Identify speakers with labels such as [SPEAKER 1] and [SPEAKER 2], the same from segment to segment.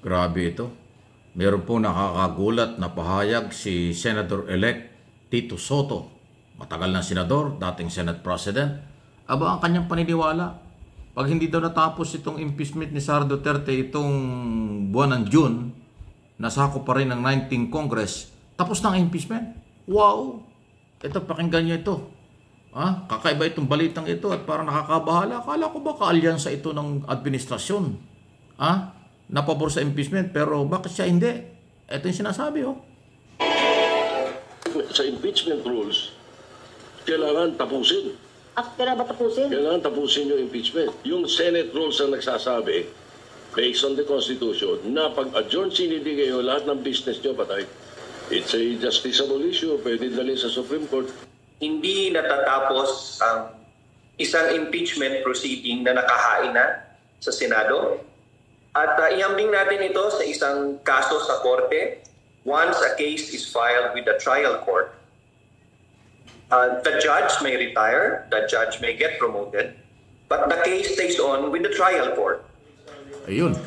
[SPEAKER 1] Grabe ito. Meron po nakakagulat na pahayag si Senator-elect Tito Soto. Matagal na senador, dating Senate President. Aba ang kanyang paniniwala. Pag hindi daw natapos itong impeachment ni Sara Duterte itong buwan ng June, nasako pa rin ng 19th Congress, tapos na ang impeachment. Wow! Ito, pakinggan nyo ito. Kakaiba itong balitang ito at parang nakakabahala. Akala ko ba kaalyansa ito ng administrasyon? Napabor sa impeachment, pero bakit siya hindi? Ito yung sinasabi,
[SPEAKER 2] Sa impeachment rules, kailangan tapusin.
[SPEAKER 3] Kailangan ba tapusin?
[SPEAKER 2] Kailangan tapusin yung impeachment. Yung Senate rules ang nagsasabi, based on the Constitution, na pag-adjourn sinili kayo, lahat ng business nyo patay. It's a justiciable issue, pwede dalhin sa Supreme Court.
[SPEAKER 4] Hindi natatapos ang isang impeachment proceeding na nakahain na sa Senado. At ihambing natin ito sa isang kaso sa korte. Once a case is filed with the trial court, the judge may retire, the judge may get promoted, but the case stays on with the trial court.
[SPEAKER 1] Ayun.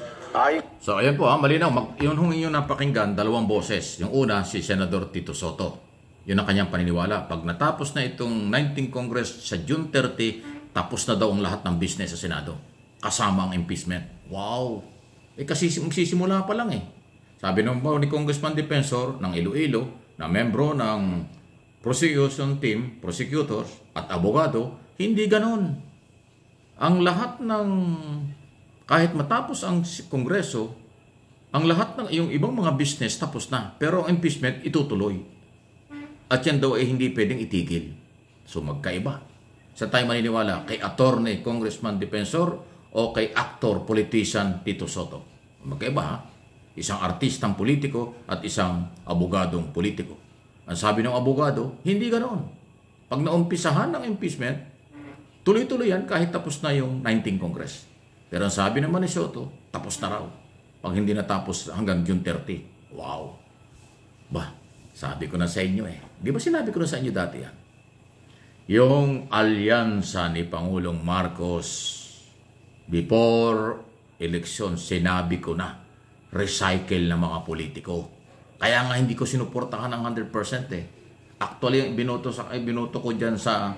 [SPEAKER 1] So ayan po malinaw. Yun yung napakinggan, dalawang boses. Yung una, si Senador Tito Soto. Yun ang kanyang paniniwala. Pag natapos na itong 19th Congress sa June 30, tapos na daw ang lahat ng business sa Senado. Kasama ang impeachment. Wow! Kasi magsisimula pa lang Sabi naman po ni Congressman Defensor ng Iloilo, na membro ng prosecution team, prosecutors at abogado, hindi ganon. Ang lahat ng, kahit matapos ang Kongreso, ang lahat ng yung ibang mga business tapos na. Pero ang impeachment itutuloy. At yan daw ay hindi pwedeng itigil. So magkaiba. Sa tayo maniniwala, kay attorney, Congressman Defensor o kay actor, politician Tito Soto. Magkaiba Isang artistang politiko at isang abogadong politiko. Ang sabi ng abogado, hindi ganoon. Pag naumpisahan ng impeachment, tuloy-tuloy yan kahit tapos na yung 19th Congress. Pero ang sabi naman ni Soto, tapos na raw. Pag hindi natapos hanggang June 30. Wow! Sabi ko na sa inyo Di ba sinabi ko na sa inyo dati yan? Yung alyansa ni Pangulong Marcos before election, sinabi ko na, recycle na mga politiko. Kaya nga hindi ko sinuportahan ng 100%. Actually, binoto ko dyan sa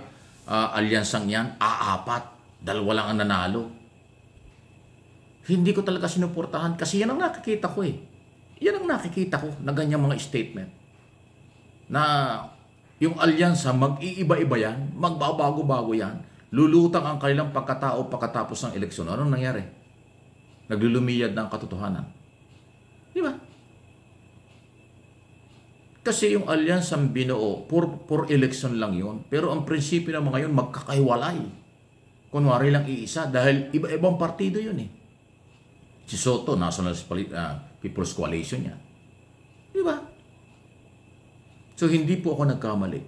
[SPEAKER 1] alyansang yan, apat. Dalawa lang ang nanalo. Hindi ko talaga sinuportahan kasi yan ang nakikita ko Yan ang nakikita ko na ganyang mga statement. Na yung alyansa, mag-iiba-iba yan, magbabago-bago yan, lulutang ang kanilang pagkatao pagkatapos ng eleksyon. Anong nangyari? Naglulumiyad ng katotohanan. Di ba? Kasi yung alyansang binuo, for election lang yun. Pero ang prinsipyo ng mga yun, magkakaiwalay. Kunwari lang iisa dahil iba-ibang partido yun Si Soto, National People's Coalition yan. Di ba? So hindi po ako nagkamali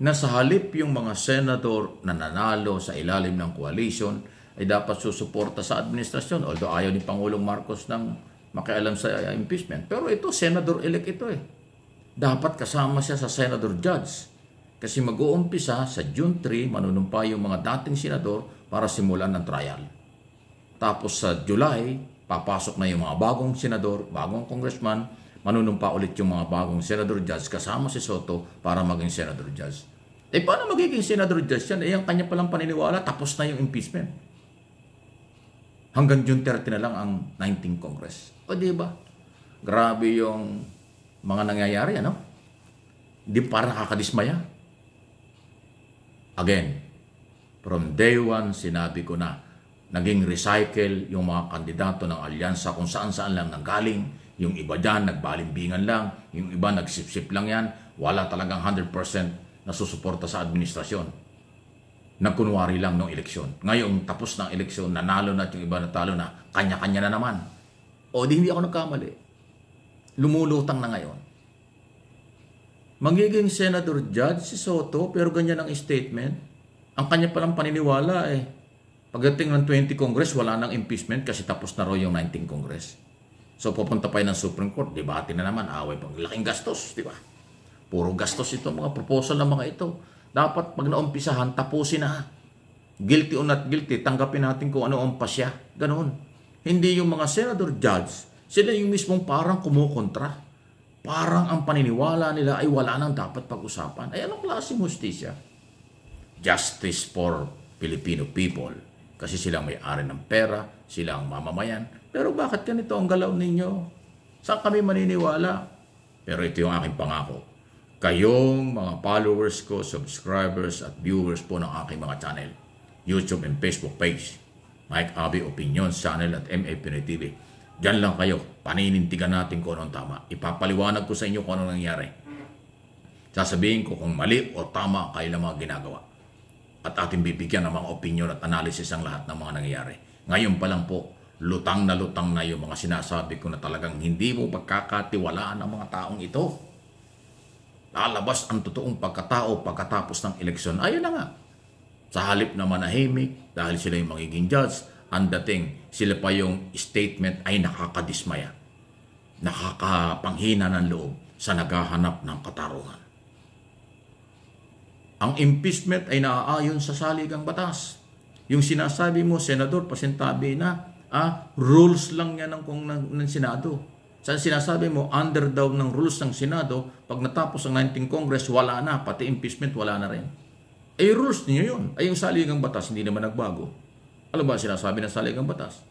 [SPEAKER 1] na sa halip yung mga senador na nanalo sa ilalim ng coalition ay dapat susuporta sa administrasyon. Although ayaw ni Pangulong Marcos ng makialam sa impeachment. Pero ito, senador-elect ito Dapat kasama siya sa senador judge. Kasi mag-uumpisa sa June 3, manunumpa yung mga dating senador para simulan ng trial. Tapos sa July, papasok na yung mga bagong senador, bagong congressman, manunumpa ulit yung mga bagong senador judge kasama si Soto para maging senador judge. Paano magiging senador judge yan? Ang kanya palang paniniwala, tapos na yung impeachment. Hanggang June 30 na lang ang 19th Congress. Diba? Grabe yung mga nangyayari, Di parang nakakadismaya. Again, from day one, sinabi ko na, naging recycle yung mga kandidato ng alyansa kung saan-saan lang nanggaling. Yung iba dyan, nagbalimbingan lang. Yung iba, nagsip-sip lang yan. Wala talagang 100% na susuporta sa administrasyon. Nagkunwari lang ng eleksyon. Ngayon, tapos ng eleksyon, nanalo na at yung iba natalo na, kanya-kanya na naman. Hindi ako nagkamali. Lumulutang na ngayon. Magiging senador judge si Soto, pero ganyan ang statement. Ang kanya palang paniniwala pagdating ng 20 Congress, wala nang impeachment kasi tapos na raw yung 19 Congress. So pupunta pa yun ng Supreme Court, debate na naman, away pang laking gastos, di ba? Puro gastos ito, mga proposal ng mga ito. Dapat pag naumpisahan, tapusin na. Guilty or not guilty, tanggapin natin kung ano ang pasya. Ganoon. Hindi yung mga senador judge, Sila yung mismong parang kumukontra. Parang ang paniniwala nila ay wala nang dapat pag-usapan. Ay anong klaseng hustisya? Justice for Filipino people. Kasi silang may-ari ng pera, sila ang mamamayan. Pero bakit ganito ang galaw ninyo? Saan kami maniniwala? Pero ito yung aking pangako. Kayong mga followers ko, subscribers at viewers po ng aking mga channel, YouTube and Facebook page, Mike Abby Opinions Channel at MA Pinoy TV. Diyan lang kayo, paninindigan natin kung anong tama. Ipapaliwanag ko sa inyo kung anong nangyari. Sasabihin ko kung mali o tama kayo ng mga ginagawa. At ating bibigyan ng mga opinion at analysis ang lahat ng mga nangyayari. Ngayon pa lang po, lutang na yung mga sinasabi ko na talagang hindi mo pagkakatiwalaan ang mga taong ito. Lalabas ang totoong pagkatao pagkatapos ng eleksyon. Ayun na nga. Sa halip na manahimik, dahil sila yung magiging judge, ang dating sila pa yung statement ay nakakadismaya. Nakakapanghina ng loob sa naghahanap ng katarungan. Ang impeachment ay naaayon sa saligang batas. Yung sinasabi mo, Senador, pasintabi na, rules lang yan ng Senado. Sa sinasabi mo, under daw ng rules ng Senado, pag natapos ang 19th Congress, wala na, pati impeachment, wala na rin. Eh, rules niyo yun. Ay, yung saligang batas, hindi naman nagbago. Ano ba sinasabi ng saligang batas?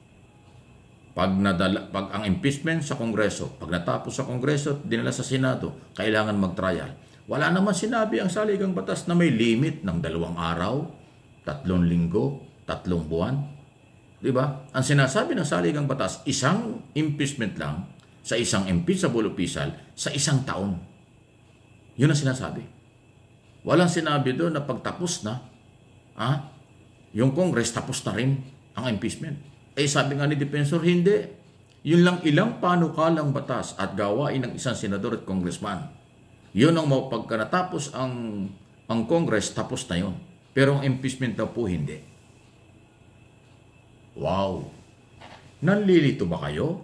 [SPEAKER 1] Pag ang impeachment sa Kongreso, pag natapos sa Kongreso, dinala sa Senado, kailangan mag-trial. Wala naman sinabi ang saligang batas na may limit ng 2 araw, 3 linggo, 3 buwan. Diba? Ang sinasabi ng saligang batas, isang impeachment lang sa isang impeachable official sa 1 taon. Yun ang sinasabi. Walang sinabi doon na pagtapos na, yung Congress tapos na rin ang impeachment. Eh sabi nga ni Defensor, hindi. Yun lang ilang panukalang batas at gawain ng isang senador at congressman. Yun ang pagka natapos ang Congress, tapos na yun. Pero ang impeachment daw po hindi. Wow! Nanlilito ba kayo?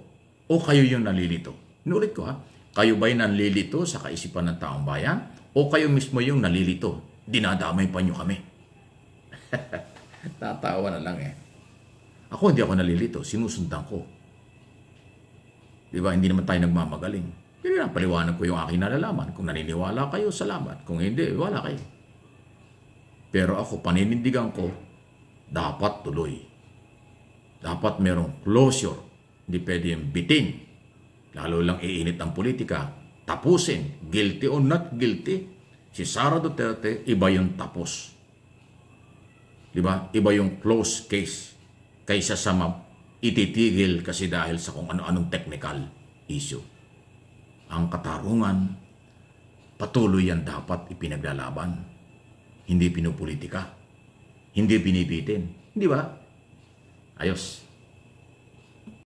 [SPEAKER 1] O kayo yung nanlilito? Inulit ko kayo ba'y nanlilito sa kaisipan ng taong bayan? O kayo mismo yung nanlilito? Dinadamay pa nyo kami. Tatawa na lang Ako hindi ako nalilito, sinusundan ko. Diba, hindi naman tayo nagmamagaling. Pero lang, paliwanag ko yung aking nalalaman. Kung naniniwala kayo, salamat. Kung hindi, wala kayo. Pero ako, paninindigan ko, dapat tuloy. Dapat merong closure. Hindi pwede yung bitin. Lalo lang iinit ang politika. Tapusin. Guilty or not guilty. Si Sara Duterte, iba yung tapos. Diba? Iba yung close case kaysa sa ititigil kasi dahil sa kung ano-anong technical issue. Ang katarungan, patuloy yan dapat ipinaglalaban. Hindi pinupolitika. Hindi binibitin. Di ba? Ayos.